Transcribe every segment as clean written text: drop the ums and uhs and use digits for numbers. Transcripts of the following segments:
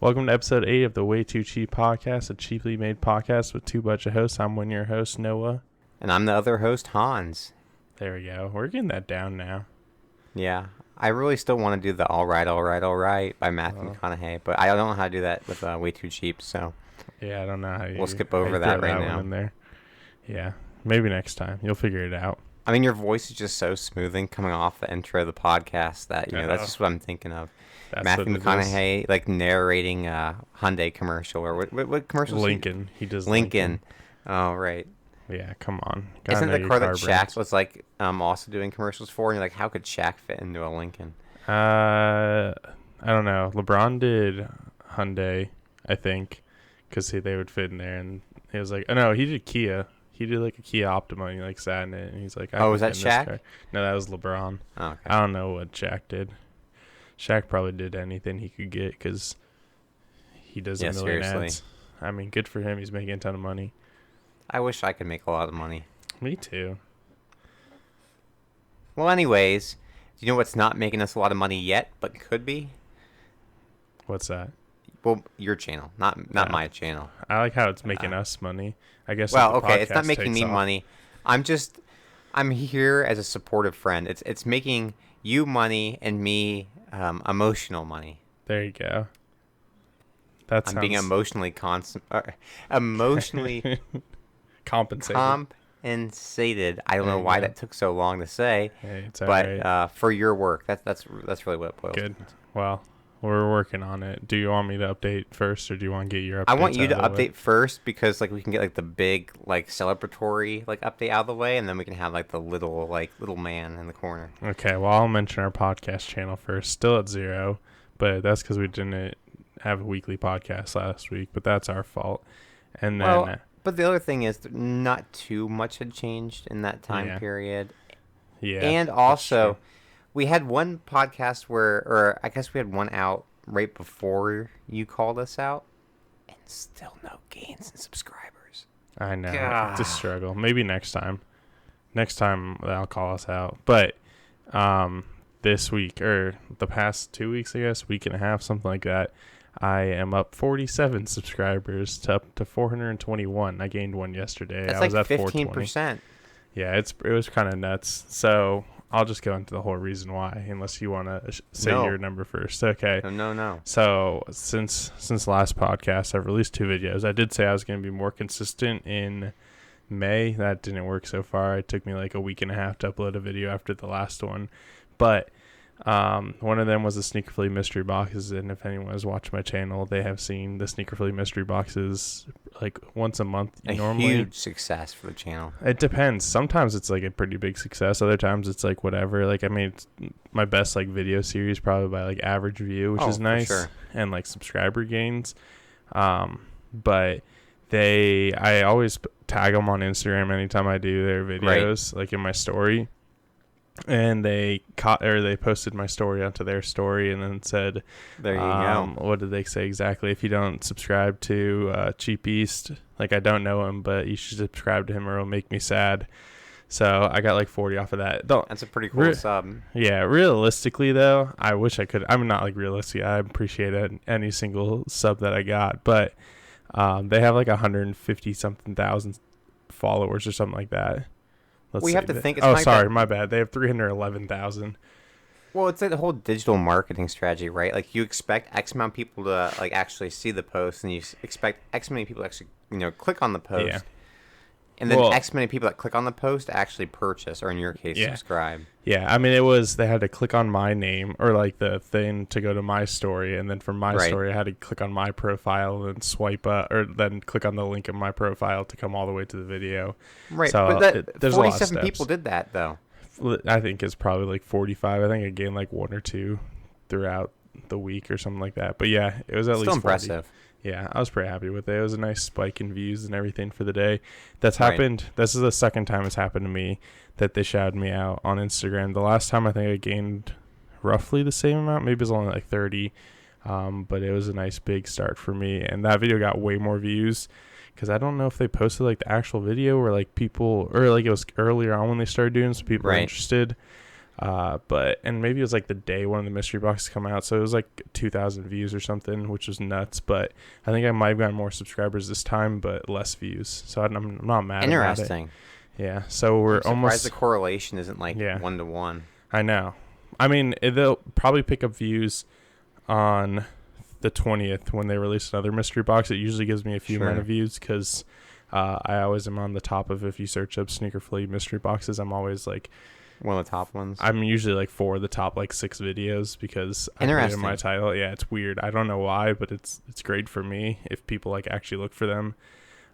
Welcome to episode 8 of the Way2Cheap Podcast, a cheaply made podcast with two bunch of hosts. I'm one of your host, Noah. And I'm the other host, Hans. There we go. We're getting that down now. Yeah. I really still want to do the All Right by Matthew McConaughey, but I don't know how to do that with Way Too Cheap, so... Yeah, I don't know how you... We'll skip over that right now. In there. Yeah, maybe next time. You'll figure it out. I mean, your voice is just so smoothing coming off the intro of the podcast that, that's just what I'm thinking of. That's Matthew McConaughey, like, narrating a Hyundai commercial, or what commercial? Lincoln. He does Lincoln. Oh, right. Yeah, come on. Isn't the car that Shaq was, like, also doing commercials for? And you're like, how could Shaq fit into a Lincoln? I don't know. LeBron did Hyundai, I think, because they would fit in there. And he was like, oh, no, he did Kia. He did, like, a Kia Optima, and he, like, sat in it. And he's like, oh, was that Shaq? No, that was LeBron. Oh, okay. I don't know what Shaq did. Shaq probably did anything he could get because he does a million ads. I mean, good for him. He's making a ton of money. I wish I could make a lot of money. Me too. Well, anyways, do you know what's not making us a lot of money yet, but could be? What's that? Well, your channel, not my channel. I like how it's making us money. I guess. Well, okay, it's not making me money. I'm here as a supportive friend. It's making you money and me emotional money. There you go. I'm being emotionally emotionally compensated. I don't know why that took so long to say. Hey, it's but for your work, that's really what it boils. Good. Well, we're working on it. Do you want me to update first, or do you want to get your updates? I want you to update first because like we can get like the big like celebratory like update out of the way, and then we can have like the little man in the corner. Okay. Well, I'll mention our podcast channel first. Still at 0, but that's because we didn't have a weekly podcast last week. But that's our fault. And then. But the other thing is, not too much had changed in that time period. Yeah. And also, we had one podcast or I guess we had one out right before you called us out, and still no gains in subscribers. I know. It's a struggle. Maybe next time. Next time they'll call us out. But this week, or the past 2 weeks, I guess, week and a half, something like that, I am up 47 subscribers to up to 421. I gained one yesterday. That's I was like at 15%. Yeah, it was kind of nuts. So I'll just go into the whole reason why, unless you want to say your number first. Okay. No. So since last podcast, I've released 2 videos. I did say I was going to be more consistent in May. That didn't work so far. It took me like a week and a half to upload a video after the last one. But one of them was the Sneaker Flea mystery boxes, and if anyone has watched my channel, they have seen the Sneaker Flea mystery boxes like once a month. Normally, huge success for the channel. It depends. Sometimes it's like a pretty big success. Other times it's like whatever. Like I mean, it's my best like video series probably by like average view, which is nice, and like subscriber gains. But I always tag them on Instagram anytime I do their videos, like in my story. And they posted my story onto their story and then said, there you go. What did they say exactly? If you don't subscribe to Cheap East, like I don't know him, but you should subscribe to him or it'll make me sad. So I got like 40 off of that. That's a pretty cool sub. Yeah, realistically though, I wish I could. I'm not like realistic. I appreciate any single sub that I got, but they have like 150 something thousand followers or something like that. We have to think. My bad. They have 311,000. Well, it's like the whole digital marketing strategy, right? Like you expect X amount of people to like actually see the post, and you expect X many people to actually click on the post, and then X many people that click on the post actually purchase, or in your case, subscribe. Yeah, I mean they had to click on my name or like the thing to go to my story, and then from my story I had to click on my profile and swipe up, or then click on the link in my profile to come all the way to the video. Right, so but there's 47 people did that though. I think it's probably like 45. I think I gained like 1 or 2 throughout the week or something like that. But yeah, it was at least 40. Impressive. Yeah, I was pretty happy with it. It was a nice spike in views and everything for the day. That's happened. This is the second time it's happened to me that they shouted me out on Instagram. The last time I think I gained roughly the same amount. Maybe it was only like 30. But it was a nice big start for me. And that video got way more views because I don't know if they posted like the actual video or like people, or like it was earlier on when they started doing, so people were interested. And maybe it was like the day one of the mystery boxes come out, so it was like 2,000 views or something, which was nuts. But I think I might have gotten more subscribers this time, but less views. So I'm not mad about it. Interesting. Yeah. So we're almost. The correlation isn't like 1-to-1. I know. I mean, they'll probably pick up views on the 20th when they release another mystery box. It usually gives me a few amount of views because I always am on the top of, if you search up Sneaker Flea mystery boxes, I'm always like one of the top ones. I'm usually like 4 of the top like 6 videos because I put it in my title. Yeah, it's weird. I don't know why, but it's great for me if people like actually look for them.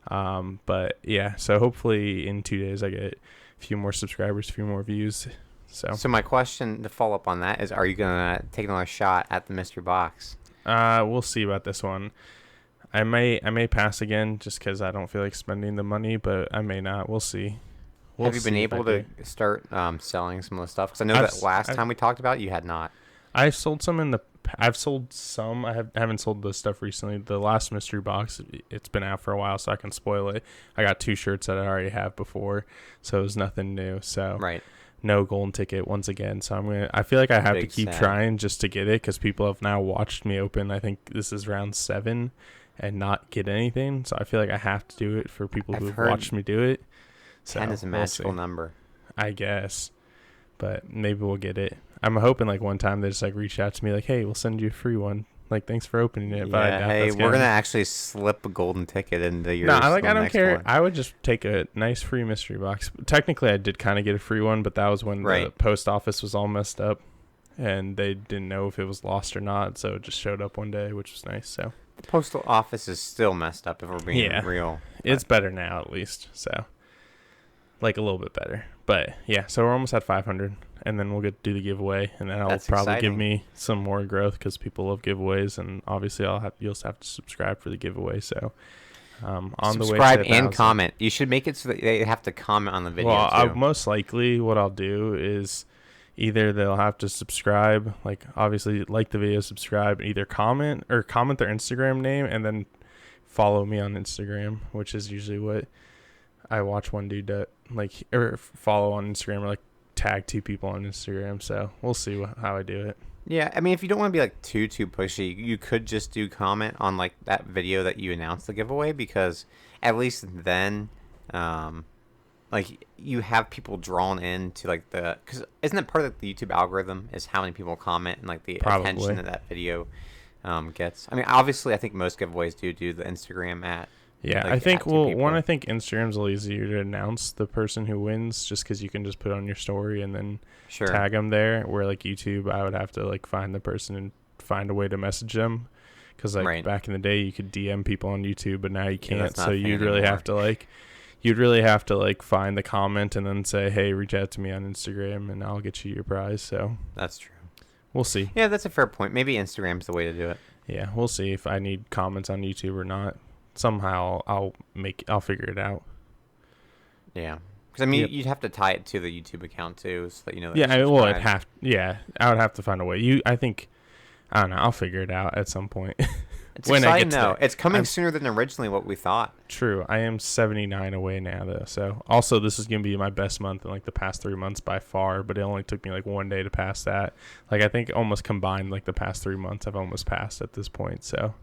But yeah, so hopefully in 2 days I get a few more subscribers, a few more views. So my question to follow up on that is, are you gonna take another shot at the mystery box? We'll see about this one. I may pass again just because I don't feel like spending the money, but I may not. We'll see. Have you been able to start selling some of the stuff? Because I know that last time we talked about it, you had not. I've sold some I've sold some. I haven't sold the stuff recently. The last mystery box, it's been out for a while, so I can spoil it. I got 2 shirts that I already have before, so it was nothing new. So right. No golden ticket once again. So I feel like I have to keep trying just to get it because people have now watched me open. I think this is round 7 and not get anything. So I feel like I have to do it for people who've watched me do it. 10 is a magical number. I guess. But maybe we'll get it. I'm hoping like one time they just like reach out to me like, hey, we'll send you a free one. Like, thanks for opening it. But hey, we're going to actually slip a golden ticket into your I don't care. One. I would just take a nice free mystery box. Technically, I did kind of get a free one, but that was when the post office was all messed up. And they didn't know if it was lost or not, so it just showed up one day, which was nice. So the postal office is still messed up, if we're being real. It's better now, at least. So, like, a little bit better. But, yeah, so we're almost at 500. And then we'll get to do the giveaway, and then that'll probably give me some more growth because people love giveaways, and obviously you'll also have to subscribe for the giveaway. So on the way, subscribe and comment. You should make it so that they have to comment on the video. Well, most likely what I'll do is either they'll have to subscribe, like obviously like the video, subscribe, and either comment their Instagram name and then follow me on Instagram, which is usually what I watch one dude or follow on Instagram or like tag 2 people on Instagram. So we'll see how I do it. Yeah, I mean, if you don't want to be like too pushy, you could just do comment on like that video that you announced the giveaway, because at least then like you have people drawn into like because isn't that part of the YouTube algorithm is how many people comment and like the attention that video gets? I mean, obviously I think most giveaways do the Instagram at. Yeah, like I think I think Instagram's a little easier to announce the person who wins, just because you can just put it on your story and then tag them there. Where like YouTube, I would have to like find the person and find a way to message them, because like back in the day you could DM people on YouTube, but now you can't. So you'd really have to like find the comment and then say, hey, reach out to me on Instagram and I'll get you your prize. So that's true. We'll see. Yeah, that's a fair point. Maybe Instagram's the way to do it. Yeah, we'll see if I need comments on YouTube or not. Somehow I'll figure it out. Yeah, because I mean you'd have to tie it to the YouTube account too, so that you know. Yeah, I would have to find a way. I don't know. I'll figure it out at some point. It's exciting though. It's coming sooner than originally what we thought. True. I am 79 away now though. So also this is gonna be my best month in like the past 3 months by far, but it only took me like 1 day to pass that. Like I think almost combined like the past 3 months I've almost passed at this point. So.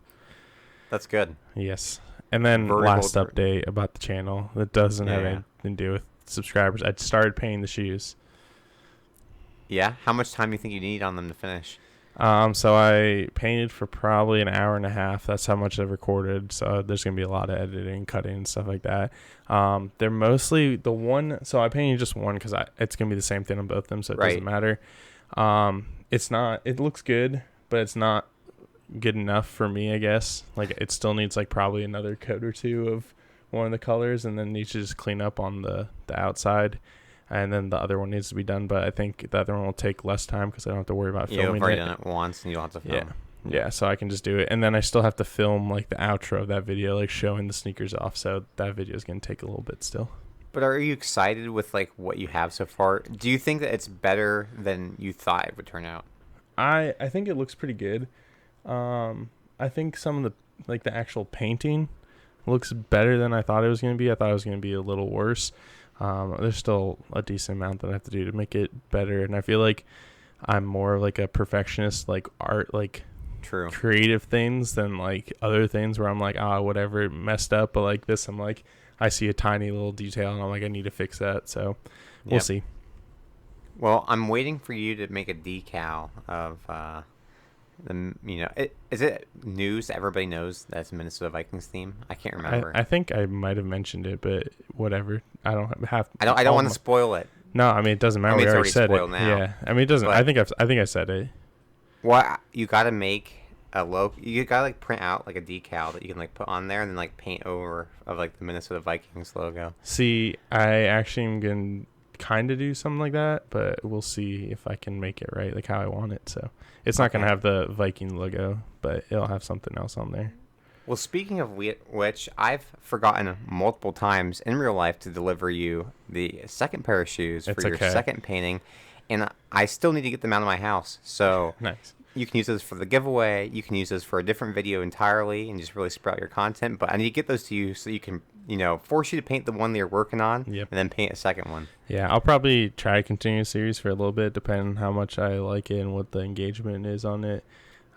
That's good. Yes. And then last update about the channel that doesn't have anything to do with subscribers. I started painting the shoes. Yeah? How much time do you think you need on them to finish? So I painted for probably an hour and a half. That's how much I've recorded. So there's going to be a lot of editing, cutting, and stuff like that. They're mostly the one. So I painted just one because it's going to be the same thing on both of them. So it doesn't matter. It looks good, but it's not good enough for me, I guess. Like it still needs like probably another coat or 2 of one of the colors, and then needs to just clean up on the outside, and then the other one needs to be done. But I think the other one will take less time because I don't have to worry about filming you've already done it once and you don't have to film. Yeah, so I can just do it, and then I still have to film like the outro of that video, like showing the sneakers off, so that video is going to take a little bit still. But are you excited with like what you have so far? Do you think that it's better than you thought it would turn out? I think it looks pretty good. I think some of the actual painting looks better than I thought it was going to be. I thought it was going to be a little worse. There's still a decent amount that I have to do to make it better, and I feel like I'm more like a perfectionist, like art, like True. creative things than like other things where I'm like, whatever, it messed up. But like this, I'm like, I see a tiny little detail and I'm like, I need to fix that. So we'll see. Well, I'm waiting for you to make a decal of is it news that everybody knows that's a Minnesota Vikings theme? I can't remember. I think I might have mentioned it, but whatever. I don't have. I don't want to spoil it. No, I mean it doesn't matter. I mean, we it's already said it. Now. Yeah, I mean it doesn't. But I think I said it. Well, you got to make a you got to like print out like a decal that you can like put on there and then like paint over of like the Minnesota Vikings logo. See, I actually am gonna kind of do something like that, but we'll see if I can make it right, like how I want it. So it's not gonna have the Viking logo, but it'll have something else on there. Well, speaking of which, I've forgotten multiple times in real life to deliver you the second pair of shoes for your second painting, and I still need to get them out of my house. So nice. You can use those for the giveaway. You can use those for a different video entirely and just really sprout your content. But I need to get those to you so you can, force you to paint the one that you're working on and then paint a second one. Yeah, I'll probably try to continue a series for a little bit, depending on how much I like it and what the engagement is on it.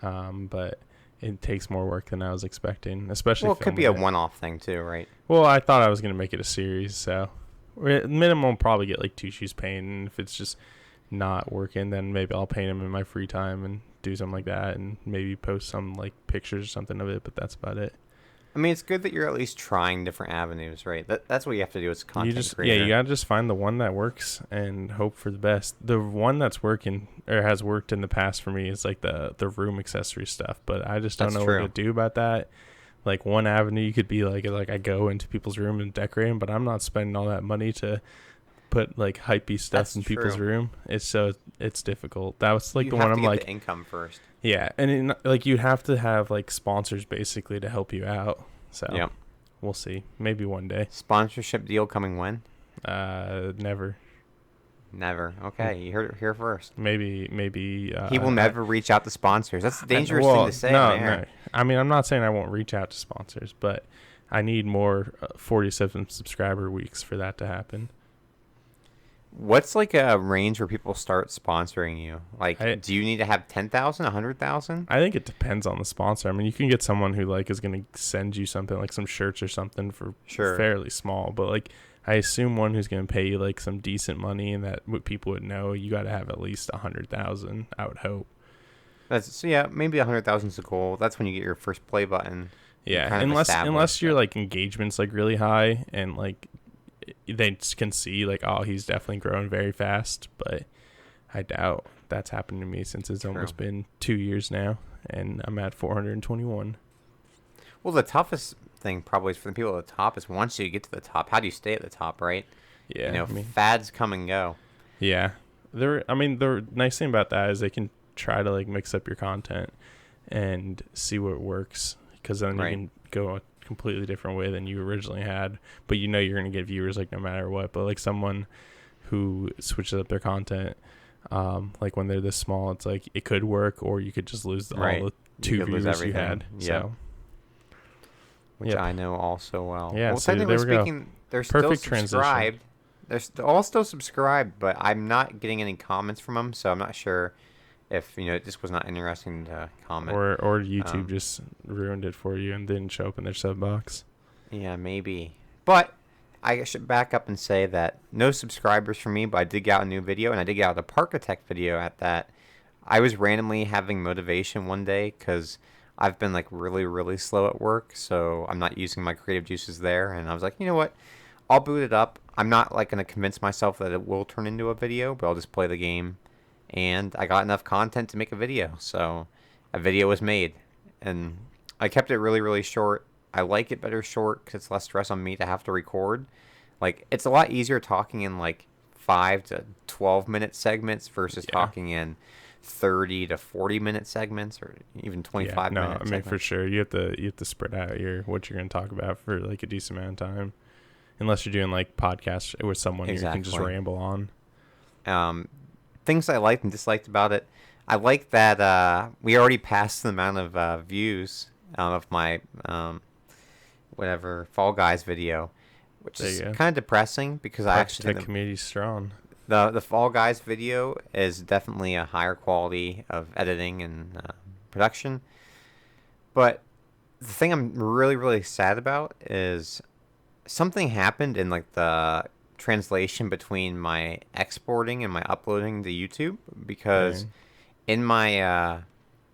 But it takes more work than I was expecting, especially. Well, it could be a one-off thing too, right? Well, I thought I was going to make it a series, so minimum probably get like 2 shoes painted. And if it's just not working, then maybe I'll paint them in my free time and do something like that, and maybe post some like pictures or something of it. But that's about it. I mean, it's good that you're at least trying different avenues, right? That's what you have to do as a content creator. Yeah, you gotta just find the one that works and hope for the best. The one that's working or has worked in the past for me is like the room accessory stuff, but I just don't know what to do about that. Like one avenue you could be like I go into people's room and decorate them, but I'm not spending all that money to put like hypey stuff in people's room. It's difficult. That was like the one I'm like the income first. Yeah, and like you have to have like sponsors basically to help you out. So we'll see. Maybe one day. Sponsorship deal coming when? Never. Never. Okay, you heard it here first. Maybe. He will never reach out to sponsors. That's a dangerous thing to say. No. I mean, I'm not saying I won't reach out to sponsors, but I need more 47 subscriber weeks for that to happen. What's like a range where people start sponsoring you? Like, do you need to have 10,000, 100,000? I think it depends on the sponsor. I mean, you can get someone who like is going to send you something like some shirts or something for fairly small, but like I assume one who's going to pay you like some decent money and that people would know, you got to have at least 100,000. I would hope. Maybe 100,000 is the goal. That's when you get your first play button. Yeah, unless your like engagement's like really high and like they can see like, oh, he's definitely growing very fast, but I doubt that's happened to me since it's almost been 2 years now and I'm at 421. Well, the toughest thing probably is for the people at the top is once you get to the top, how do you stay at the top, right? Yeah, fads come and go. Yeah, the nice thing about that is they can try to like mix up your content and see what works, because then you can go a completely different way than you originally had, but you're going to get viewers like no matter what. But like someone who switches up their content, like when they're this small, it's like it could work, or you could just lose all the 2 viewers you had. So, which I know all so well. Yeah, well, so technically speaking, they're perfect still subscribed. Transition. They're all still subscribed, but I'm not getting any comments from them, so I'm not sure if it just was not interesting to comment. Or YouTube just ruined it for you and didn't show up in their sub box. Yeah, maybe. But I should back up and say that no subscribers for me, but I did get out a new video, and I did get out a Parkitect video at that. I was randomly having motivation one day because I've been like really, really slow at work, so I'm not using my creative juices there. And I was like, you know what? I'll boot it up. I'm not like going to convince myself that it will turn into a video, but I'll just play the game. And I got enough content to make a video, so a video was made. And I kept it really, really short. I like it better short because it's less stress on me to have to record. Like, it's a lot easier talking in like 5 to 12 minute segments versus talking in 30 to 40 minute segments, or even 25 minute segments. I mean, for sure, you have to spread out what you're going to talk about for like a decent amount of time, unless you're doing like podcasts with someone you can just ramble on. Things I liked and disliked about it. I like that we already passed the amount of views of my Fall Guys video. which is kind of depressing because I actually think the community's strong. The Fall Guys video is definitely a higher quality of editing and production. But the thing I'm really, really sad about is something happened in like the translation between my exporting and my uploading to YouTube, because in my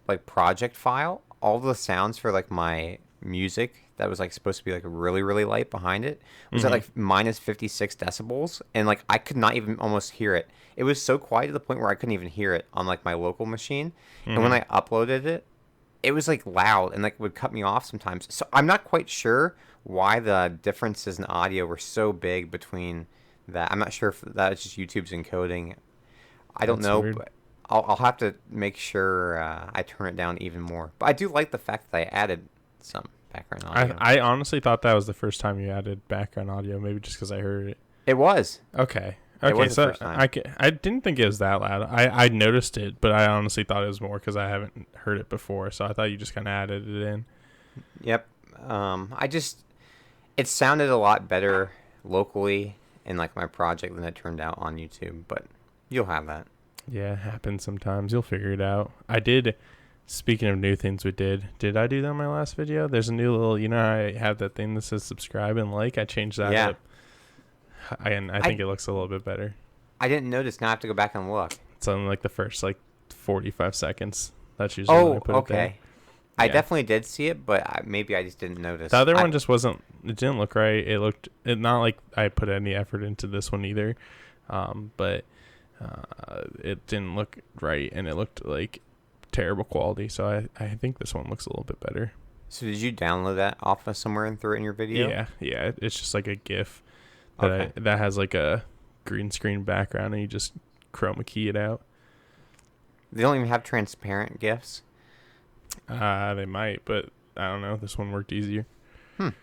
like project file, all the sounds for like my music that was like supposed to be like really, really light behind it was at like minus 56 decibels, and like I could not even almost hear it. It was so quiet to the point where I couldn't even hear it on like my local machine. And when I uploaded it, it was like loud and like would cut me off sometimes. So I'm not quite sure why the differences in audio were so big between that. I'm not sure if that is just YouTube's encoding. I don't know, but I'll have to make sure I turn it down even more. But I do like the fact that I added some background audio. I honestly thought that was the first time you added background audio, maybe just because I heard it. It was. Okay. Okay, so I didn't think it was that loud. I noticed it, but I honestly thought it was more because I haven't heard it before. So I thought you just kind of added it in. Yep. It sounded a lot better locally in like my project than it turned out on YouTube, but you'll have that. Yeah, it happens sometimes. You'll figure it out. Speaking of new things we did I do that in my last video? There's a new little, I have that thing that says subscribe and like. I changed that up. I think it looks a little bit better. I didn't notice. Now I have to go back and look. It's on like the first 45 seconds. That's usually when I put it there. Yeah. I definitely did see it, but maybe I just didn't notice. The other one just wasn't. It didn't look right. It not like I put any effort into this one either, but it didn't look right, and it looked like terrible quality. So I think this one looks a little bit better. So did you download that off of somewhere and throw it in your video? Yeah. It's just like a GIF that has like a green screen background, and you just chroma key it out. They don't even have transparent GIFs? They might, but I don't know. This one worked easier.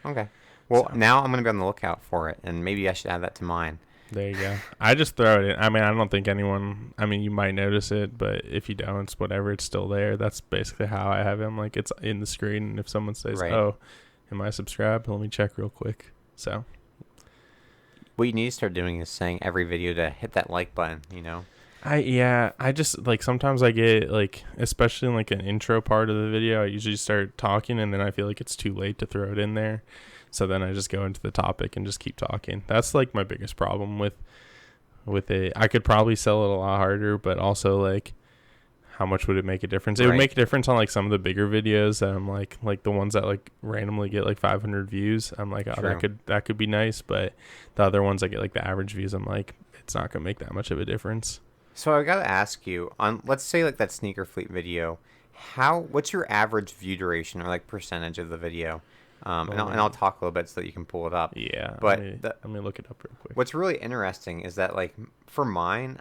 Okay. Well, now I'm going to be on the lookout for it, and maybe I should add that to mine. There you go. I just throw it in. I mean, I don't think anyone... I mean, you might notice it, but if you don't, it's whatever. It's still there. That's basically how I have him. Like, it's in the screen, and if someone says, oh, am I subscribed? Let me check real quick. So... What you need to start doing is saying every video to hit that like button, I just like sometimes I get like, especially in like an intro part of the video, I usually start talking and then I feel like it's too late to throw it in there. So then I just go into the topic and just keep talking. That's like my biggest problem with it. I could probably sell it a lot harder, but also like, how much would it make a difference? It would make a difference on like some of the bigger videos that I'm like the ones that like randomly get like 500 views. I'm like, oh, that could be nice. But the other ones that get like the average views, I'm like, it's not gonna make that much of a difference. So I gotta ask you, on let's say like that Sneaker Fleet video, what's your average view duration or like percentage of the video? And I'll talk a little bit so that you can pull it up. Yeah, but let me look it up real quick. What's really interesting is that like for mine,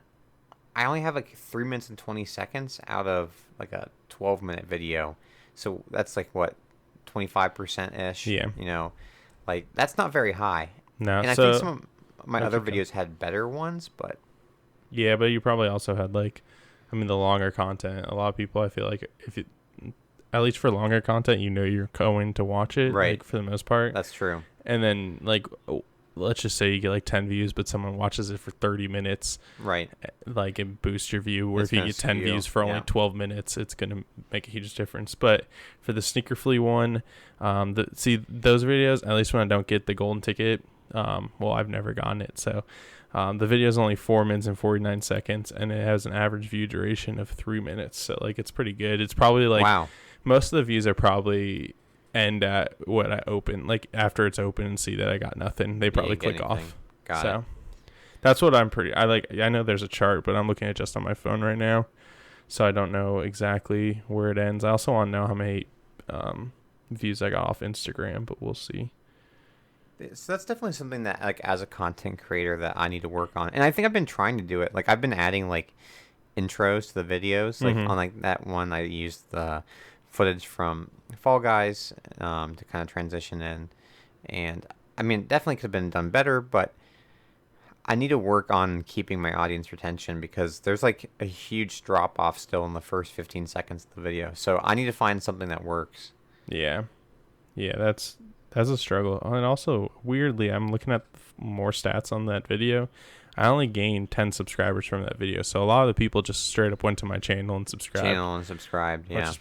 I only have like 3 minutes and 20 seconds out of like a 12-minute video. So that's like what, 25% ish? Yeah. Like that's not very high. No. And I think some of my other videos had better ones, but. Yeah, but you probably also had like, the longer content. A lot of people, I feel like at least for longer content, you're going to watch it. Right. Like, for the most part. That's true. And then like, let's just say you get like 10 views, but someone watches it for 30 minutes. Right. Like it boosts your view. Or if you get 10 views for only 12 minutes, it's going to make a huge difference. But for the Sneaker Flea one, those videos, at least when I don't get the golden ticket, I've never gotten it. So the video is only 4 minutes and 49 seconds, and it has an average view duration of 3 minutes. So like it's pretty good. It's probably like most of the views are probably end at what I open, like after it's open and see that I got nothing, they probably click off. Got it. That's what I know there's a chart, but I'm looking at it just on my phone right now, so I don't know exactly where it ends. I also want to know how many views I got off Instagram, but we'll see. So that's definitely something that like as a content creator that I need to work on, and I think I've been trying to do it. Like I've been adding like intros to the videos, like on like that one I used the footage from Fall Guys to kind of transition in, and definitely could have been done better, but I need to work on keeping my audience retention because there's like a huge drop off still in the first 15 seconds of the video, so I need to find something that works. Yeah, that's That's a struggle. And also, weirdly, I'm looking at more stats on that video. I only gained 10 subscribers from that video. So a lot of the people just straight up went to my channel and subscribed. Yeah.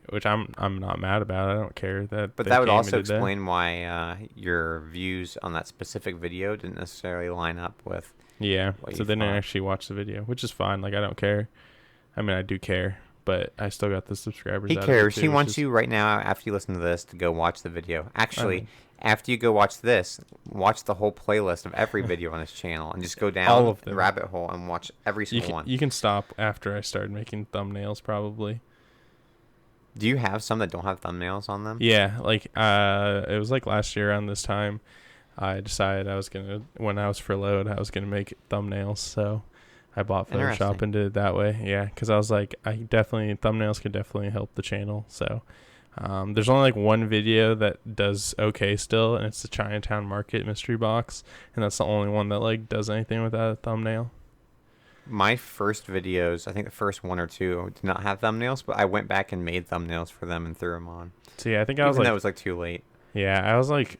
Which I'm not mad about. I don't care that. But that would also explain why your views on that specific video didn't necessarily line up with. Yeah. So they didn't actually watch the video, which is fine. Like, I don't care. I mean, I do care, but I still got the subscribers. He cares. He wants you right now, after you listen to this, to go watch the video. Actually, after you go watch this, watch the whole playlist of every video on his channel and just go down all of them. The rabbit hole and watch every single one. You can stop after I started making thumbnails, probably. Do you have some that don't have thumbnails on them? Yeah, like it was like last year around this time, I decided when I was furloughed, I was gonna make thumbnails. So I bought Photoshop and did it that way. Yeah, because I was like, thumbnails could definitely help the channel. So there's only like one video that does okay still, and it's the Chinatown Market mystery box, and that's the only one that like does anything without a thumbnail. My first videos, I think the first one or two, did not have thumbnails, but I went back and made thumbnails for them and threw them on. So yeah, I think Even though it was like too late. Yeah, I was like,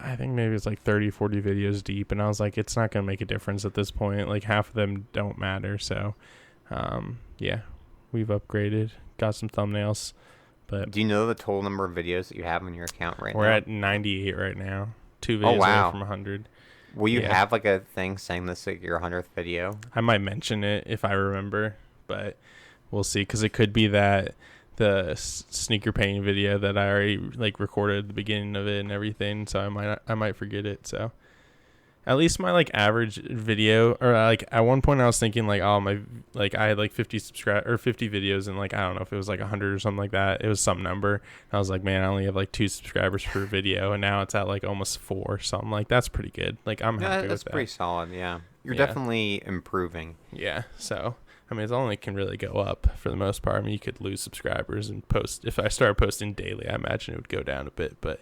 I think maybe it's like 30, 40 videos deep, and I was like, it's not going to make a difference at this point. Like, half of them don't matter. So, yeah, we've upgraded, got some thumbnails. But do you know the total number of videos that you have on your account right now? We're at 98 right now. 2 videos away from 100. Will you have like a thing saying this like your 100th video? I might mention it if I remember, but we'll see, because it could be that the sneaker painting video that I already like recorded at the beginning of it and everything, so I might forget it. So at least my like average video, or like at one point I was thinking like, oh, my, like I had like 50 videos, and like I don't know if it was like 100 or something like that. It was some number. And I was like, man, I only have like 2 subscribers per video, and now it's at like almost 4. So I'm like, that's pretty good. Like, I'm happy with that. That's pretty solid. Yeah, you're definitely improving. Yeah. So I mean, it only can really go up for the most part. I mean, you could lose subscribers and post. If I started posting daily, I imagine it would go down a bit, but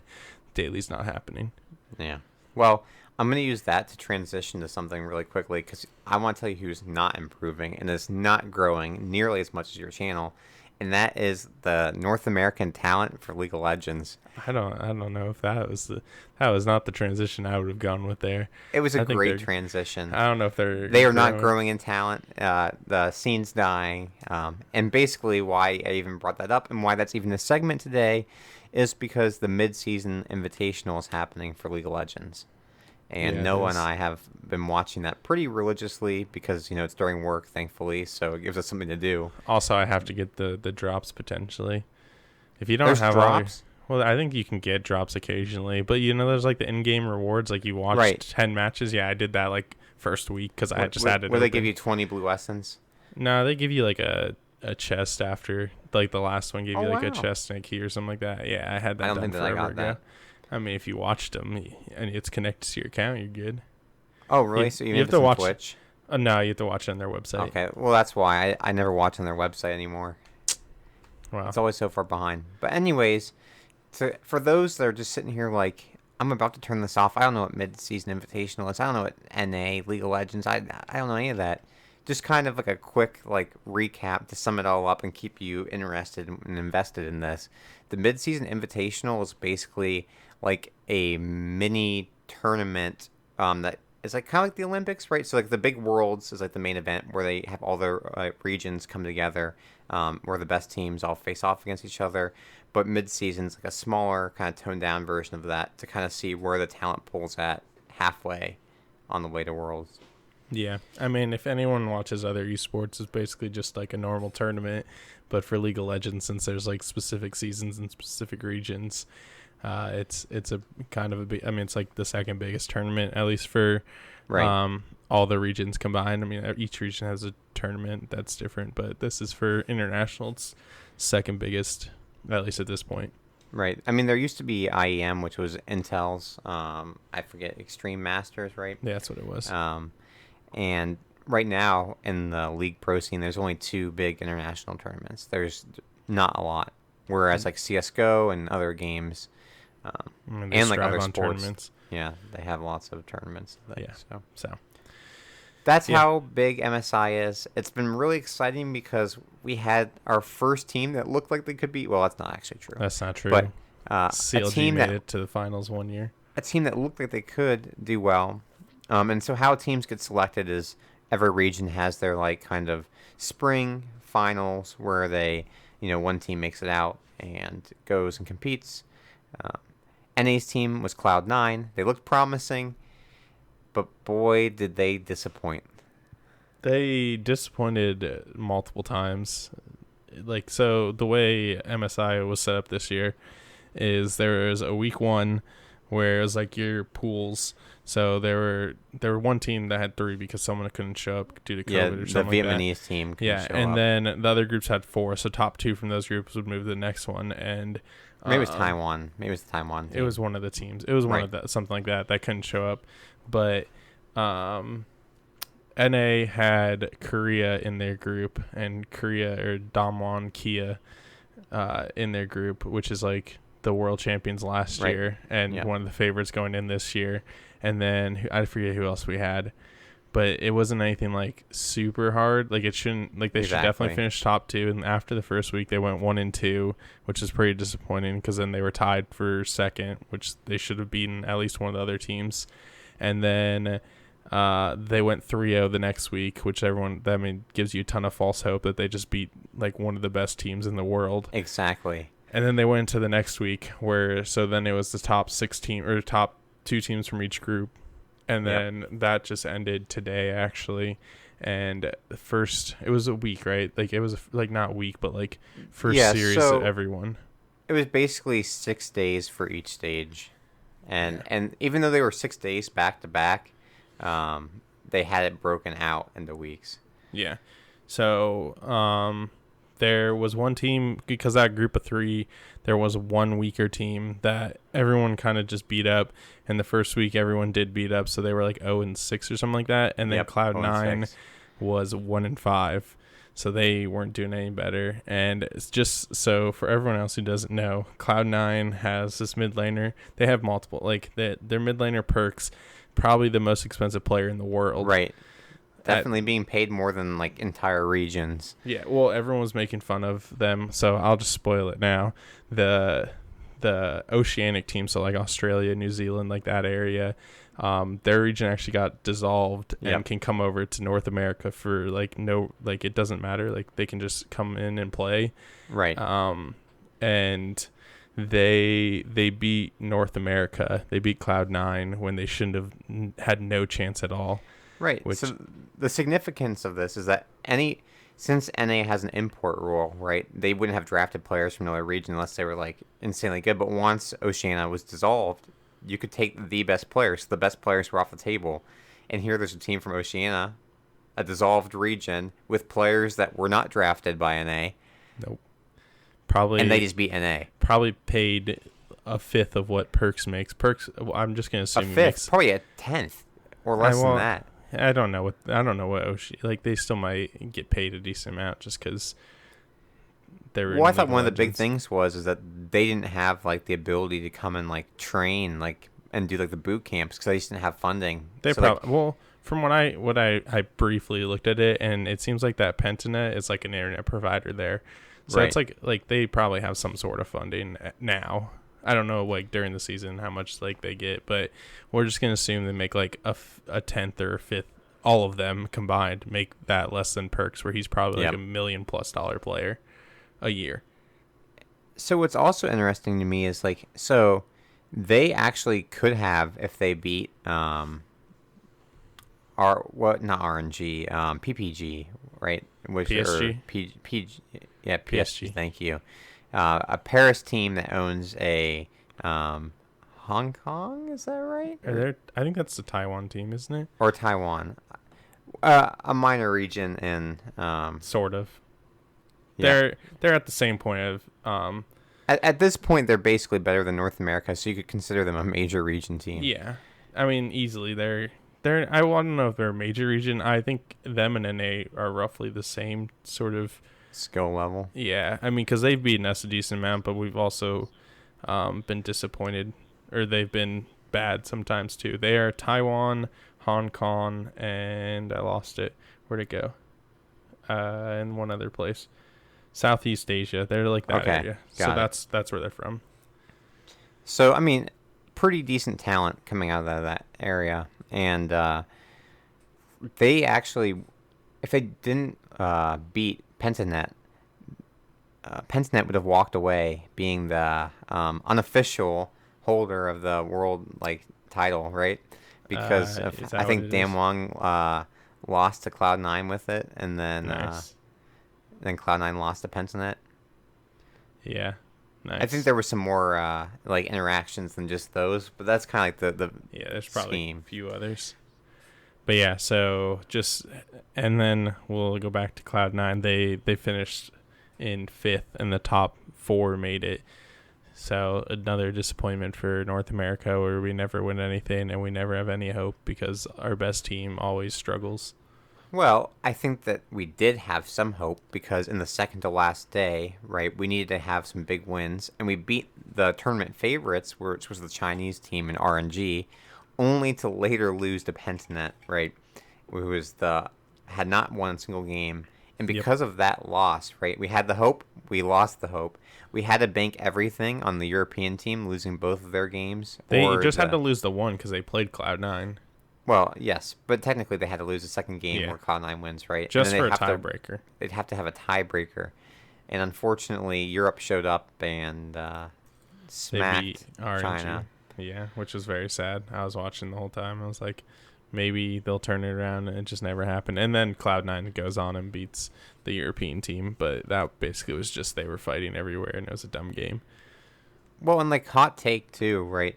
daily's not happening. Yeah. Well, I'm going to use that to transition to something really quickly, because I want to tell you who's not improving and is not growing nearly as much as your channel, and that is the North American talent for League of Legends. I don't know if that was not the transition I would have gone with there. It was a great transition. I don't know if they are not growing in talent. The scene's dying, and basically why I even brought that up and why that's even a segment today is because the mid-season invitational is happening for League of Legends. And Noah and I have been watching that pretty religiously because, it's during work, thankfully, so it gives us something to do. Also, I have to get the drops potentially. If you don't have drops? Well, I think you can get drops occasionally, but there's like the in-game rewards, like you watched 10 matches. Yeah, I did that like first week because I just added. Where they give you 20 blue essence? No, they give you like a chest after, like the last one gave you like a chest and a key or something like that. Yeah, I had that done forever ago. I mean, if you watched them and it's connected to your account, you're good. Oh, really? So you have to watch Twitch? No, you have to watch it on their website. Okay, well, that's why I never watch on their website anymore. Wow. It's always so far behind. But anyways, for those that are just sitting here like, I'm about to turn this off. I don't know what mid-season invitational is. I don't know what NA, League of Legends. I don't know any of that. Just kind of like a quick like recap to sum it all up and keep you interested and invested in this. The mid-season invitational is basically like a mini tournament that is like kind of like the Olympics, right? So like the big worlds is like the main event where they have all their regions come together, where the best teams all face off against each other. But mid-season is like a smaller kind of toned down version of that to kind of see where the talent pool's at halfway on the way to Worlds. Yeah, I mean, if anyone watches other esports, it's basically just like a normal tournament, but for League of Legends, since there's like specific seasons and specific regions, it's a kind of a big. I mean, it's like the second biggest tournament, at least for all the regions combined. I mean, each region has a tournament that's different, but this is for international. It's second biggest, at least at this point. Right. I mean, there used to be IEM, which was Intel's. I forget, Extreme Masters, right? Yeah, that's what it was. And right now in the League Pro scene, there's only 2 big international tournaments. There's not a lot. Whereas like CSGO and other games, and like other sports, tournaments. Yeah, they have lots of tournaments. So that's how big MSI is. It's been really exciting because we had our first team that looked like they could be. Well, that's not actually true. That's not true. But CLG made it to the finals one year. A team that looked like they could do well. And so how teams get selected is every region has their like kind of spring finals where they, one team makes it out and goes and competes. NA's team was Cloud9. They looked promising, but boy, did they disappoint. They disappointed multiple times. Like, so the way MSI was set up this year is there was a week one where it was like your pools. So there were one team that had 3 because someone couldn't show up due to COVID or something like that. The Vietnamese team couldn't show up. Then the other groups had 4, so top 2 from those groups would move to the next one. And maybe it was Taiwan. Maybe it was the Taiwan team. It was one of the teams. It was one of that, something like that couldn't show up. But NA had Korea in their group, and Korea or Damwon Kia in their group, which is like the world champions last year and one of the favorites going in this year. And then I forget who else we had, but it wasn't anything like super hard. Like it shouldn't, like they should definitely finish top 2. And after the first week, they went 1-2, which is pretty disappointing because then they were tied for second, which they should have beaten at least one of the other teams. And then they went 3-0 the next week, which gives you a ton of false hope that they just beat like one of the best teams in the world. Exactly. And then they went into the next week then it was the top 16 or top 2 teams from each group. And then that just ended today actually. And it was a week, right? Like it was like not week, but like first series to everyone. It was basically 6 days for each stage. And even though they were 6 days back to back, they had it broken out into weeks. Yeah. So there was one team, because that group of 3, there was one weaker team that everyone kind of just beat up. And the first week, everyone did beat up, so they were like 0-6 or something like that. And then Cloud9 was 1-5, so they weren't doing any better. And it's just so for everyone else who doesn't know, Cloud9 has this mid laner. They have multiple, like their mid laner Perks, probably the most expensive player in the world. Right. Definitely being paid more than like entire regions. Yeah, well, everyone was making fun of them, so I'll just spoil it now. The Oceanic team, so like Australia, New Zealand, like that area, their region actually got dissolved and can come over to North America for it doesn't matter, like they can just come in and play. Right. And they beat North America. They beat Cloud9 when they shouldn't have had no chance at all. Right. So the significance of this is that since NA has an import rule, right, they wouldn't have drafted players from another region unless they were like insanely good. But once Oceania was dissolved, you could take the best players. The best players were off the table. And here there's a team from Oceania, a dissolved region, with players that were not drafted by NA. Nope. And they just beat NA. Probably paid a fifth of what Perks makes. Perks, I'm just going to assume a fifth, probably a tenth or less than that. I don't know what Oceania, they still might get paid a decent amount just because they're. Well, I thought one of the big things is that they didn't have like the ability to come and like train and do like the boot camps because they just didn't have funding. They from what I briefly looked at it, and it seems like that Pentanet is like an internet provider there, so it's like they probably have some sort of funding now. I don't know, like, during the season how much, like, they get, but we're just going to assume they make, like, a tenth or a fifth, all of them combined make that less than Perks, where he's probably, like, $1 million+ player a year. So what's also interesting to me is, like, so they actually could have, if they beat, not RNG, PPG, right? PSG? PSG, thank you. A Paris team that owns a Hong Kong, is that right? I think that's the Taiwan team, isn't it? Or Taiwan. A minor region in... sort of. Yeah. They're at the same point of... At this point, they're basically better than North America, so you could consider them a major region team. Yeah. I mean, easily. I don't know if they're a major region. I think them and NA are roughly the same sort of... skill level. Yeah, I mean, because they've beaten us a decent amount, but we've also been disappointed, or they've been bad sometimes too. They are Taiwan, Hong Kong, and I lost it. Where'd it go? And one other place, Southeast Asia. They're like that area. So that's where they're from. So, I mean, pretty decent talent coming out of that area. And they actually, if they didn't beat Pentanet, Pentanet would have walked away being the unofficial holder of the world title, right? Because I think Dan Wang lost to Cloud9 with it, and then Cloud9 lost to Pentanet. Yeah. Nice. I think there were some more interactions than just those, but that's kind of the there's probably scheme. A few others. But yeah, so and then we'll go back to Cloud9. They finished in 5th, and the top 4 made it. So another disappointment for North America, where we never win anything and we never have any hope because our best team always struggles. Well, I think that we did have some hope because in the second to last day, right, we needed to have some big wins, and we beat the tournament favorites, which was the Chinese team in RNG, only to later lose to Pentanet, right, who had not won a single game. And because of that loss, right, we had the hope, we lost the hope. We had to bank everything on the European team losing both of their games. They just had to lose the one because they played Cloud9. Well, yes, but technically they had to lose the second game where Cloud9 wins, right? Just for a tiebreaker. They'd have to have a tiebreaker. And unfortunately, Europe showed up and smacked China. Yeah, which was very sad. I was watching the whole time. I was like, maybe they'll turn it around, and it just never happened. And then Cloud9 goes on and beats the European team, but that basically was just they were fighting everywhere, and it was a dumb game. Well, and hot take too, right?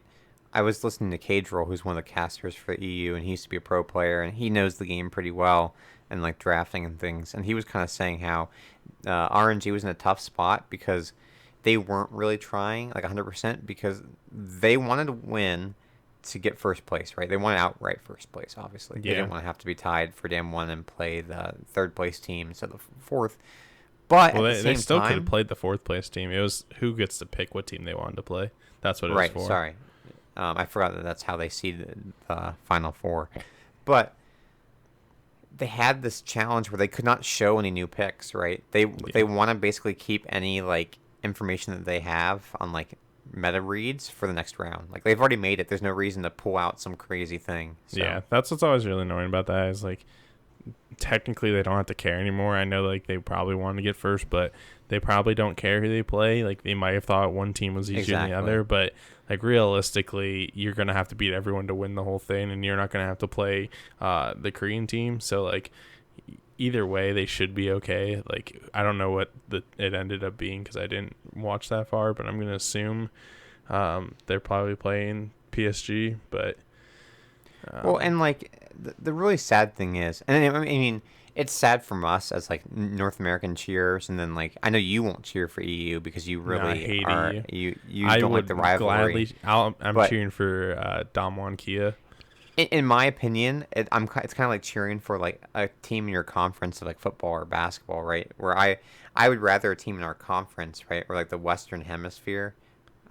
I was listening to Cadrel, who's one of the casters for the EU, and he used to be a pro player, and he knows the game pretty well, and drafting and things. And he was kind of saying how RNG was in a tough spot because they weren't really trying 100% because they wanted to win to get first place, right? They wanted outright first place, obviously. They didn't want to have to be tied for Dam 1 and play the third place team instead of the fourth. But they still could have played the fourth place team. It was who gets to pick what team they wanted to play. That's what it was for. Right, sorry. I forgot that that's how they seeded the Final Four. But they had this challenge where they could not show any new picks, right? They want to basically keep any information that they have on meta reads for the next round. They've already made it. There's no reason to pull out some crazy thing. So. Yeah, that's what's always really annoying about that is technically they don't have to care anymore. I know they probably want to get first, but they probably don't care who they play. They might have thought one team was easier than the other, but realistically, you're gonna have to beat everyone to win the whole thing, and you're not gonna have to play the Korean team. So either way, they should be okay. I don't know what it ended up being because I didn't watch that far, but I'm gonna assume they're probably playing PSG. But well, and the really sad thing is, and I mean, it's sad from us as North American cheers, and then I know you won't cheer for EU because you really you don't like the rivalry. I'm cheering for Damwon Kia. In my opinion, it's kind of like cheering for a team in your conference of football or basketball, right? Where I would rather a team in our conference, right, or the Western Hemisphere.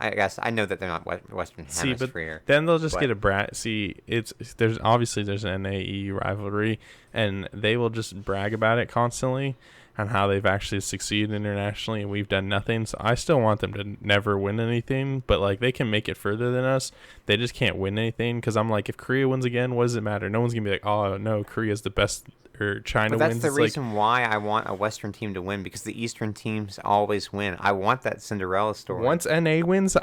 I guess I know that they're not Western Hemisphere. But then they'll just get a brat. See, there's an NAE rivalry, and they will just brag about it constantly on how they've actually succeeded internationally, and we've done nothing. So I still want them to never win anything, but they can make it further than us. They just can't win anything because I'm if Korea wins again, what does it matter? No one's gonna be oh no, Korea's the best. Or China but wins. That's the reason why I want a Western team to win because the Eastern teams always win. I want that Cinderella story. Once NA wins,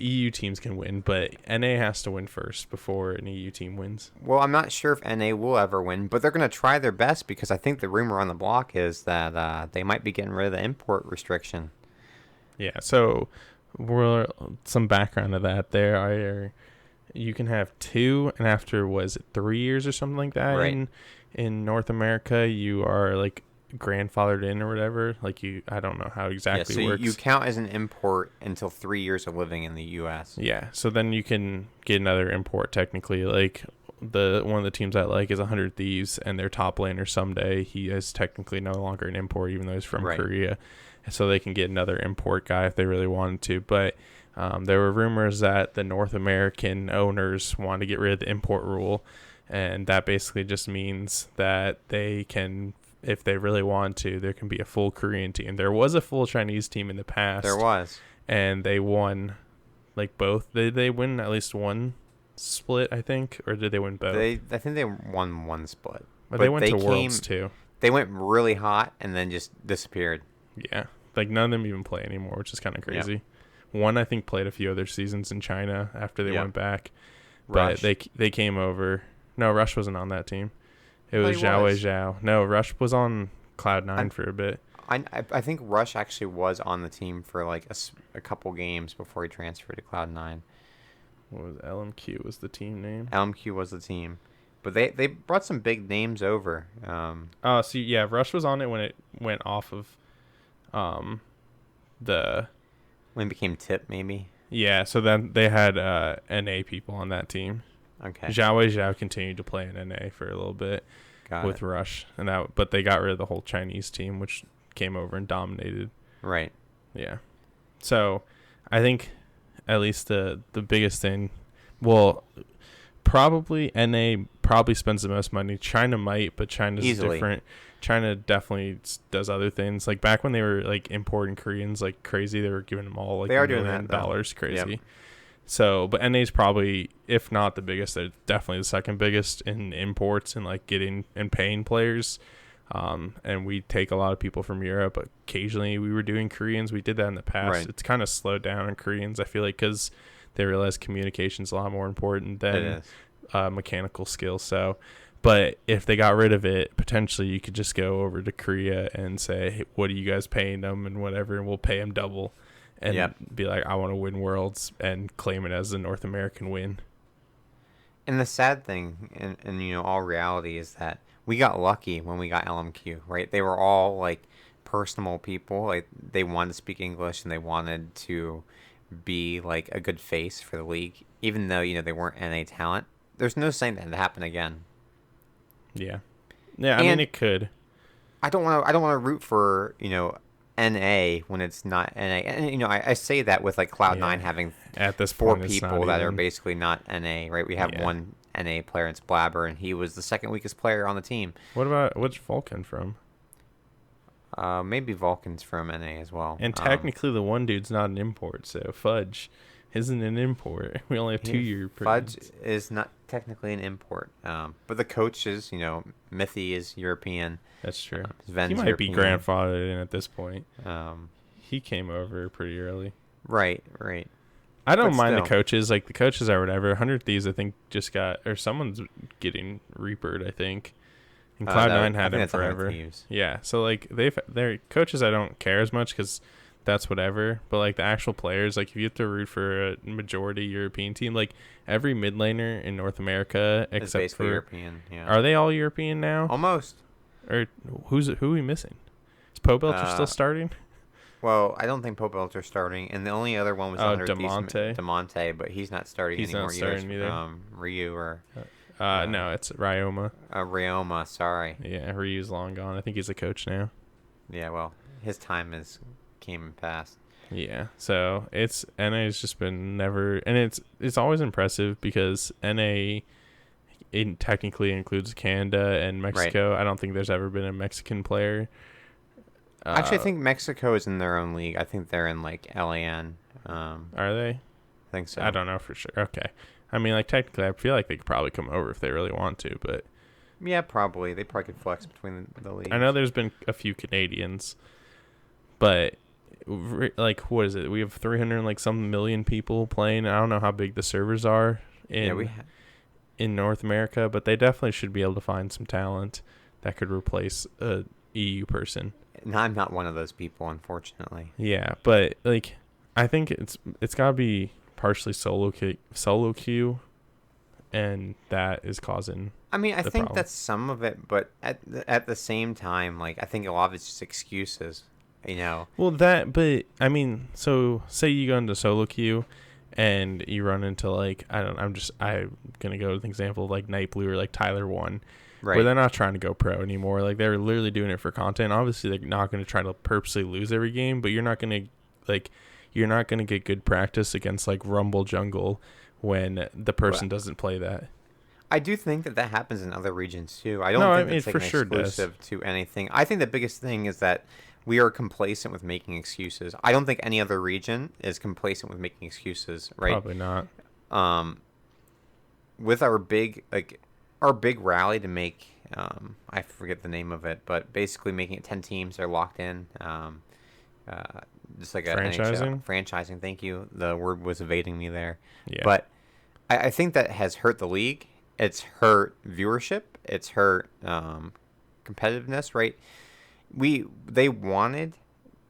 EU teams can win, but NA has to win first before an EU team wins. Well, I'm not sure if NA will ever win, but they're going to try their best because I think the rumor on the block is that they might be getting rid of the import restriction. Yeah, so some background to that. You can have 2, and after 3 years or something like that, right. In North America, you are grandfathered in or whatever. I don't know how exactly it works. You count as an import until 3 years of living in the U.S. Yeah, so then you can get another import technically. One of the teams I like is 100 Thieves, and their top laner someday, he is technically no longer an import, even though he's from Korea. So they can get another import guy if they really wanted to. But there were rumors that the North American owners want to get rid of the import rule. And that basically just means that they can, if they really want to, there can be a full Korean team. There was a full Chinese team in the past. There was. And they won like both. They win at least one split, I think, or did they win both? I think they won one split. But they went to Worlds too. They went really hot and then just disappeared. Yeah, like none of them even play anymore, which is kind of crazy. Yep. One I think played a few other seasons in China after they went back, but they came over. No, Rush wasn't on that team. It was Zhao. No, Rush was on Cloud9 for a bit. I think Rush actually was on the team for like a couple games before he transferred to Cloud9. What was LMQ was the team name? LMQ was the team. But they brought some big names over. Rush was on it when it went off of when it became Tip, maybe. Yeah, so then they had NA people on that team. Okay. Zhao continued to play in NA for a little bit with Rush, but they got rid of the whole Chinese team, which came over and dominated. Right. Yeah. So I think at least the biggest thing, well, probably NA probably spends the most money. China might, but China's different. China definitely does other things. Like back when they were like importing Koreans like crazy, they were giving them all like $1 million crazy. Yep. So, but NA's probably, if not the biggest, they're definitely the second biggest in imports and like getting and paying players. And we take a lot of people from Europe. But occasionally we were doing Koreans. We did that in the past. Right. It's kind of slowed down in Koreans, I feel like, because they realize communication's a lot more important than mechanical skills. So, but if they got rid of it, potentially you could just go over to Korea and say, hey, what are you guys paying them and whatever, and we'll pay them double. And be like, I want to win Worlds and claim it as a North American win. And the sad thing, in all reality, is that we got lucky when we got LMQ, right? They were all like personable people. Like they wanted to speak English and they wanted to be like a good face for the league, even though they weren't NA talent. There's no saying that to happen again. Yeah. I mean it could. I don't want to root for NA when it's not NA, and I say that with like Cloud9 having at this 4 people that are basically not NA, right? We have one NA player, it's Blabber, and he was the second weakest player on the team. What's Vulcan from? Maybe Vulcan's from NA as well. And technically, the one dude's not an import, so Fudge isn't an import. We only have 2 year. Fudge is not technically an import, but the coach is, Mithy is European. That's true. Sven's he might European. be grandfathered in at this point. He came over pretty early. Right. I don't mind the coaches. Like the coaches are whatever. 100 Thieves, I think, just got, or someone's getting Reapered, I think. And Cloud9 had him forever. Yeah, so like they're coaches. I don't care as much because that's whatever. But like the actual players, like if you have to root for a majority European team, like every mid laner in North America except for European. Yeah. Are they all European now? Almost. Or who are we missing? Is Pobelter still starting? Well, I don't think Pobelter starting, and the only other one was Demonte, but he's not starting anymore. He's not starting either. Ryu or no, it's Ryoma. Ryoma, sorry. Yeah, Ryu's long gone. I think he's a coach now. Yeah, well, his time came and passed. Yeah, so NA's just been never, and it's always impressive because NA. It technically includes Canada and Mexico. Right. I don't think there's ever been a Mexican player. Actually, I think Mexico is in their own league. I think they're in like LAN. Are they? I think so. I don't know for sure. Okay. I mean, like technically, I feel like they could probably come over if they really want to, but yeah, probably they probably could flex between the leagues. I know there's been a few Canadians, but like what is it? We have 300 like some million people playing. I don't know how big the servers are in North America, but they definitely should be able to find some talent that could replace a EU person. No, I'm not one of those people, unfortunately. Yeah, but like I think it's got to be partially solo queue, and that is causing. I mean, I think problem. That's some of it, but at the same time, like I think a lot of it's just excuses, Well, but I mean, so say you go into solo queue. And you run into like I'm gonna go with an example of like Night Blue or like Tyler 1, right? Where they're not trying to go pro anymore. Like they're literally doing it for content. Obviously, they're not gonna try to purposely lose every game, but you're not gonna get good practice against like Rumble Jungle when the person doesn't play that. I do think that happens in other regions too. I don't think it's like exclusive to anything. I think the biggest thing is that we are complacent with making excuses. I don't think any other region is complacent with making excuses, right? Probably not. With our big rally to make, I forget the name of it, but basically making it 10 teams, they're locked in. Just like a franchising. Franchising. Thank you. The word was evading me there. Yeah. But I think that has hurt the league. It's hurt viewership. It's hurt competitiveness. Right. They wanted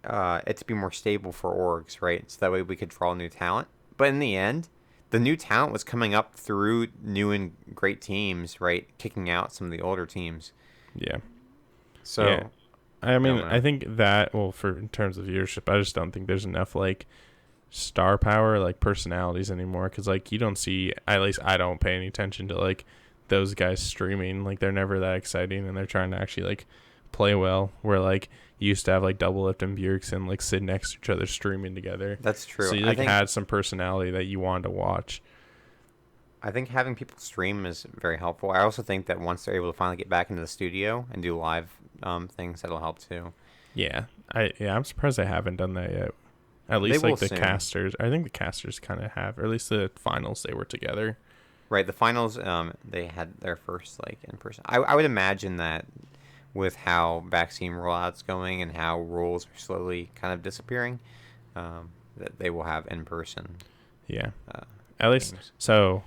it to be more stable for orgs, right? So that way we could draw new talent. But in the end, the new talent was coming up through new and great teams, right? Kicking out some of the older teams. Yeah. So. Yeah. I mean, I think that, well, in terms of viewership, I just don't think there's enough, like, star power, like, personalities anymore. Because, like, you don't see, at least I don't pay any attention to, like, those guys streaming. Like, they're never that exciting, and they're trying to actually, like, play well. Where, like, you used to have, like, Double Lift and Bjergsen, like, sit next to each other streaming together. That's true. So you, like, had some personality that you wanted to watch. I think having people stream is very helpful. I also think that once they're able to finally get back into the studio and do live things, that'll help too. Yeah, I'm surprised they haven't done that yet. At least like the casters. I think the casters kind of have, or at least the finals they were together. Right, the finals they had their first like in person. I would imagine that with how vaccine rollout's going and how rules are slowly kind of disappearing, that they will have in person. Yeah, at least games. So.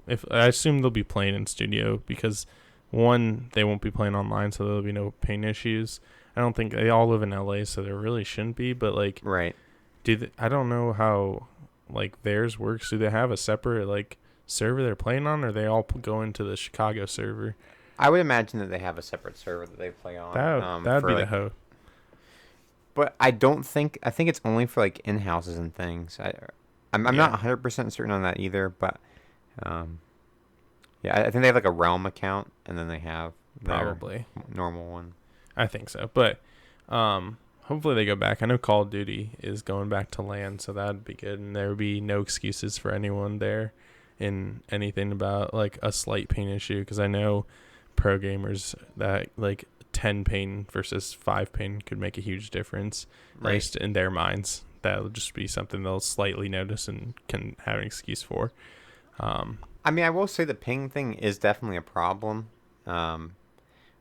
If I assume they'll be playing in studio because, one, they won't be playing online, so there'll be no pain issues. I don't think they all live in LA, so there really shouldn't be. But like, right? I don't know how like theirs works. Do they have a separate like server they're playing on, or they all go into the Chicago server? I would imagine that they have a separate server that they play on. That would be the hope. But I don't think. I think it's only for like in houses and things. I'm not 100% certain on that either, but. Yeah, I think they have like a Realm account, and then they have probably normal one. I think so, but hopefully they go back. I know Call of Duty is going back to LAN, so that'd be good, and there would be no excuses for anyone there in anything about like a slight pain issue, because I know pro gamers that like 10 pain versus 5 pain could make a huge difference, right? At least in their minds. That'll just be something they'll slightly notice and can have an excuse for. I mean, I will say the ping thing is definitely a problem, right?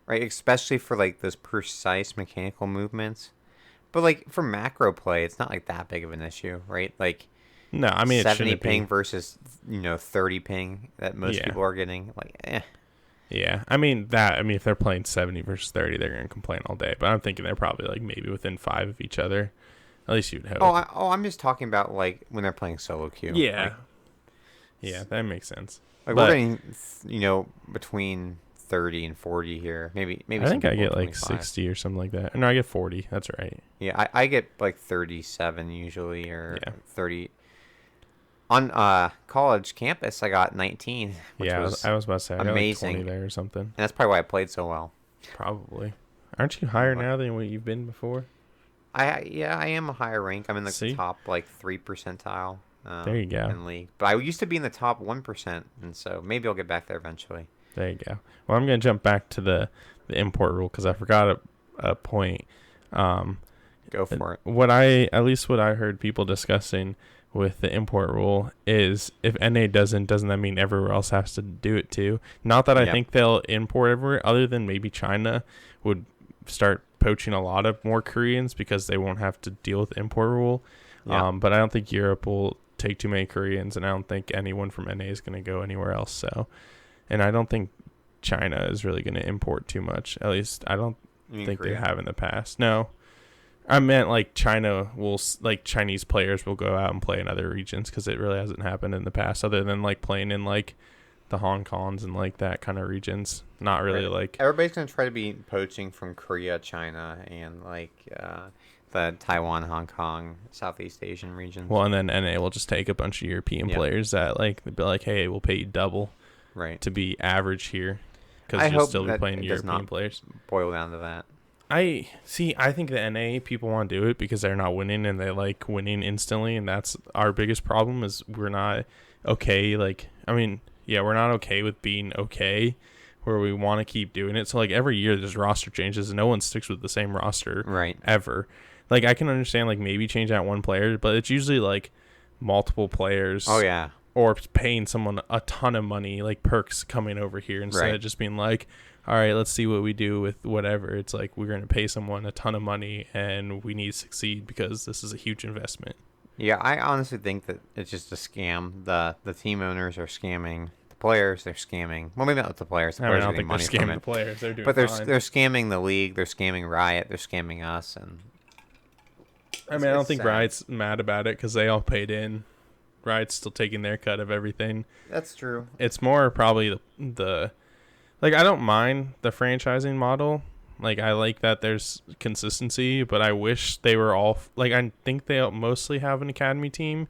Especially for like those precise mechanical movements. But like for macro play, it's not like that big of an issue, right? Like, no, I mean 70 ping versus 30 ping that most people are getting. Like, eh. Yeah, I mean if they're playing 70 versus 30, they're gonna complain all day. But I'm thinking they're probably like maybe within 5 of each other. At least you'd hope. I'm just talking about like when they're playing solo queue. Yeah. Like, yeah, that makes sense. Like we're getting, between 30 and 40 here. Maybe. I think I get 25. Like 60 or something like that. No, I get 40. That's right. Yeah, I get like 37 usually, or 30. On college campus, I got 19. Which was I was about to say amazing. I got like 20 there or something. And that's probably why I played so well. Probably. Aren't you higher now than what you've been before? I am a higher rank. I'm in the top like 3 percentile. There you go. In league. But I used to be in the top 1%, and so maybe I'll get back there eventually. There you go. Well, I'm going to jump back to the import rule because I forgot a point. Go for it. What I heard people discussing with the import rule is if NA doesn't that mean everywhere else has to do it too? Not that I think they'll import everywhere, other than maybe China would start poaching a lot of more Koreans because they won't have to deal with the import rule. Yeah. But I don't think Europe will take too many Koreans, and I don't think anyone from NA is going to go anywhere else. So, and I don't think China is really going to import too much. At least I don't think Korea? They have in the past. No, I meant like China will, like Chinese players will go out and play in other regions, because it really hasn't happened in the past, other than like playing in like the Hong Kongs and like that kind of regions. Not really like everybody's going to try to be poaching from Korea, China, and like the Taiwan, Hong Kong, Southeast Asian regions. Well, and then NA will just take a bunch of European players that like they'll be like, hey, we'll pay you double, right, to be average here, because you'll still be playing European players. Boil down to that. I think the NA people want to do it because they're not winning, and they like winning instantly, and that's our biggest problem. Is we're not okay. Like, I mean, yeah, we're not okay with being okay. where we want to keep doing it. So like every year there's roster changes and no one sticks with the same roster ever. Like I can understand like maybe change out one player, but it's usually like multiple players. Oh yeah. Or paying someone a ton of money, like perks coming over here instead of just being like, all right, let's see what we do with whatever. It's like we're going to pay someone a ton of money and we need to succeed because this is a huge investment. Yeah, I honestly think that it's just a scam. The team owners are scamming. Players, they're scamming. Well, maybe not the players. The players I don't think they're scamming the players. They're doing fine. They're scamming the league. They're scamming Riot. They're scamming us. And I don't think Riot's mad about it because they all paid in. Riot's still taking their cut of everything. That's true. It's more probably the like I don't mind the franchising model. Like I like that there's consistency, but I wish they were all like I think they mostly have an academy team,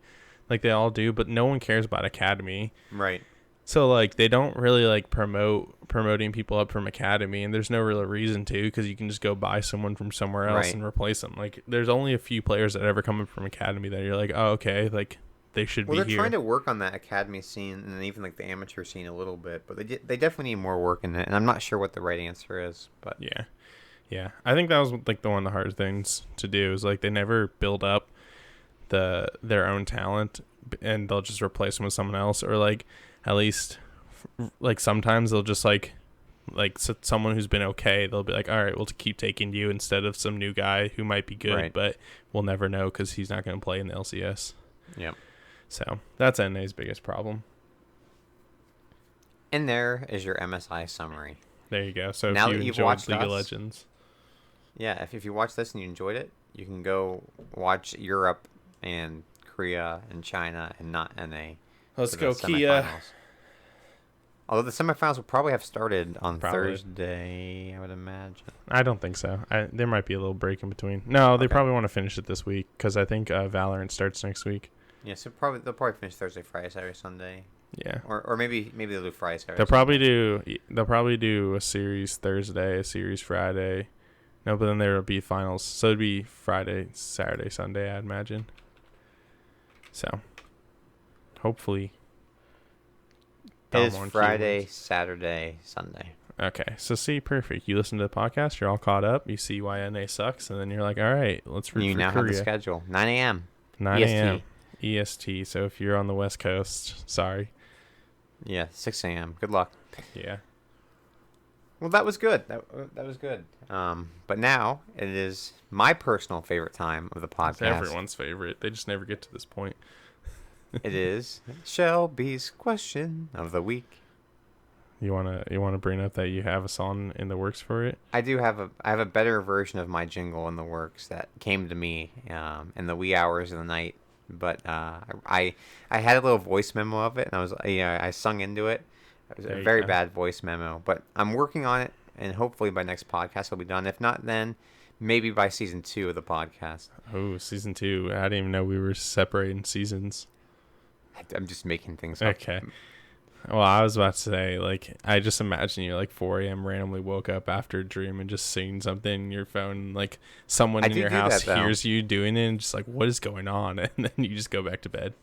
like they all do, but no one cares about academy. Right. So, like, they don't really, like, promoting people up from academy, and there's no real reason to because you can just go buy someone from somewhere else and replace them. Like, there's only a few players that ever come up from academy that you're like, oh, okay, like, they should be here. Well, they're trying to work on that academy scene and even, like, the amateur scene a little bit, but they definitely need more work in it, and I'm not sure what the right answer is, but... Yeah. I think that was, like, one of the hardest things to do is, like, they never build up their own talent, and they'll just replace them with someone else, or, like... At least, like, sometimes they'll just, like someone who's been okay, they'll be like, all right, we'll keep taking you instead of some new guy who might be good, but we'll never know because he's not going to play in the LCS. Yep. So, that's NA's biggest problem. And there is your MSI summary. There you go. So, now if you enjoyed League of Legends. Yeah, if you watched this and you enjoyed it, you can go watch Europe and Korea and China and not NA. Let's go, Kia. Although the semifinals will probably have started on Thursday, I would imagine. I don't think so. There might be a little break in between. No, they probably want to finish it this week because I think Valorant starts next week. Yeah, so they'll probably finish Thursday, Friday, Saturday, Sunday. Yeah. Or maybe they'll do Friday, Saturday. They'll probably do a series Thursday, a series Friday. No, but then there will be finals, so it'd be Friday, Saturday, Sunday, I'd imagine. So. Hopefully. It is Friday, Saturday, Sunday. Okay. So, see, perfect. You listen to the podcast, you're all caught up. You see why NA sucks, and then you're like, all right, let's root for Korea. You now have the schedule. 9 a.m. 9 a.m. EST. So, if you're on the West Coast, sorry. Yeah, 6 a.m. Good luck. Yeah. Well, that was good. That was good. But now it is my personal favorite time of the podcast. It's everyone's favorite. They just never get to this point. It is Shelby's question of the week. You wanna bring up that you have a song in the works for it? I do have a better version of my jingle in the works that came to me in the wee hours of the night. But I had a little voice memo of it, and I sung into it. It was a very bad voice memo, but I'm working on it, and hopefully by next podcast it'll be done. If not, then maybe by season 2 of the podcast. Oh, season 2! I didn't even know we were separating seasons. I'm just making things up. Okay. Well, I was about to say, like, I just imagine you, like, 4 a.m. randomly woke up after a dream and just seeing something in your phone. Like, someone in your house hears you doing it and just, like, what is going on? And then you just go back to bed.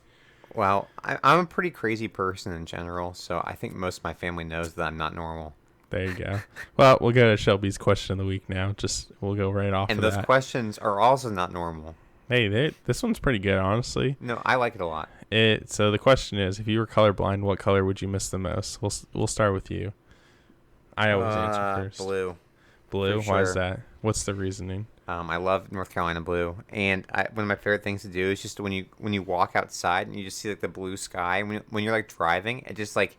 Well, I'm a pretty crazy person in general, so I think most of my family knows that I'm not normal. There you go. Well, we'll go to Shelby's question of the week now. We'll go right off of that. And those questions are also not normal. Hey, this one's pretty good, honestly. No, I like it a lot. So the question is, if you were colorblind, what color would you miss the most? We'll start with you. I always answer first. Blue. Blue? Sure. Why is that? What's the reasoning? I love North Carolina blue, and one of my favorite things to do is just when you walk outside and you just see like the blue sky. When you're like driving, it just like,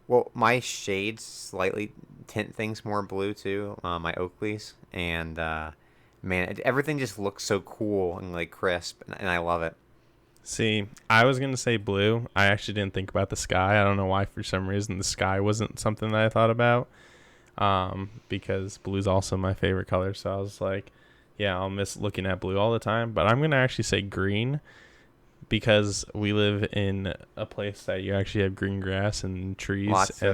well, my shades slightly tint things more blue too. My Oakleys, and man, everything just looks so cool and like crisp, and I love it. See, I was gonna say blue. I actually didn't think about the sky. I don't know why. For some reason, the sky wasn't something that I thought about. Because blue's also my favorite color. So I was like, yeah, I'll miss looking at blue all the time. But I'm gonna actually say green, because we live in a place that you actually have green grass and trees, lots of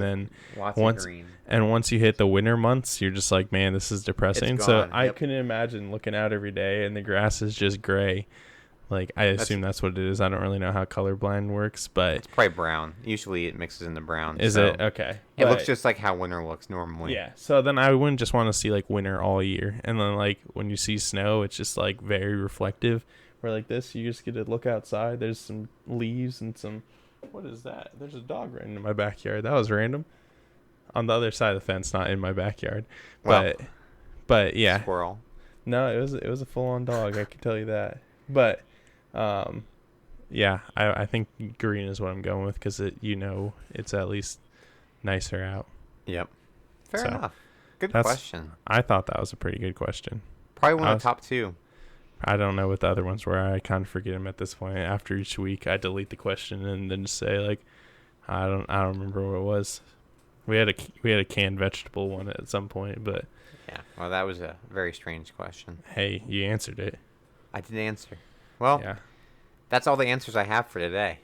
green. And once you hit the winter months, you're just like, man, this is depressing. So I couldn't imagine looking out every day and the grass is just gray. Like, I assume that's what it is. I don't really know how colorblind works, but it's probably brown. Usually it mixes into brown. Is it? Okay. It looks just like how winter looks normally. Yeah. So then I wouldn't just want to see like winter all year. And then like when you see snow, it's just like very reflective. Where like this, you just get to look outside. There's some leaves and some, what is that? There's a dog running in my backyard. That was random. On the other side of the fence, not in my backyard. But yeah. Squirrel. No, it was a full on dog. I can tell you that. But, yeah, I think green is what I'm going with because it's at least nicer out. Yep. Fair enough. Good question. I thought that was a pretty good question. Probably one of the top 2. I don't know what the other ones were. I kind of forget them at this point. After each week, I delete the question and then just say like, I don't remember what it was. We had a canned vegetable one at some point, but yeah. Well, that was a very strange question. Hey, you answered it. I did answer. Well, yeah. That's all the answers I have for today.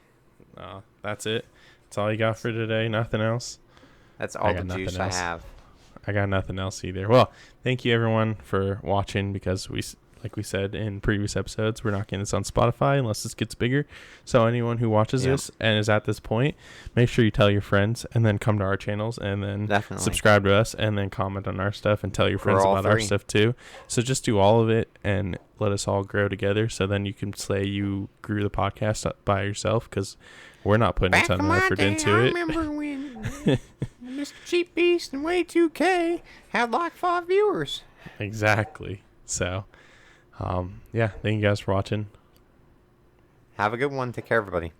That's it. That's all you got for today. Nothing else. That's all the juice I have. I got nothing else either. Well, thank you everyone for watching because like we said in previous episodes, we're not getting this on Spotify unless this gets bigger. So anyone who watches this and is at this point, make sure you tell your friends and then come to our channels and then subscribe to us and then comment on our stuff and tell your friends about our stuff too. So just do all of it and let us all grow together. So then you can say you grew the podcast by yourself because we're not putting a ton of effort into it. I remember when Mr. Cheap Beast and Way2K had like 5 viewers. Exactly. So yeah, thank you guys for watching. Have a good one. Take care, everybody.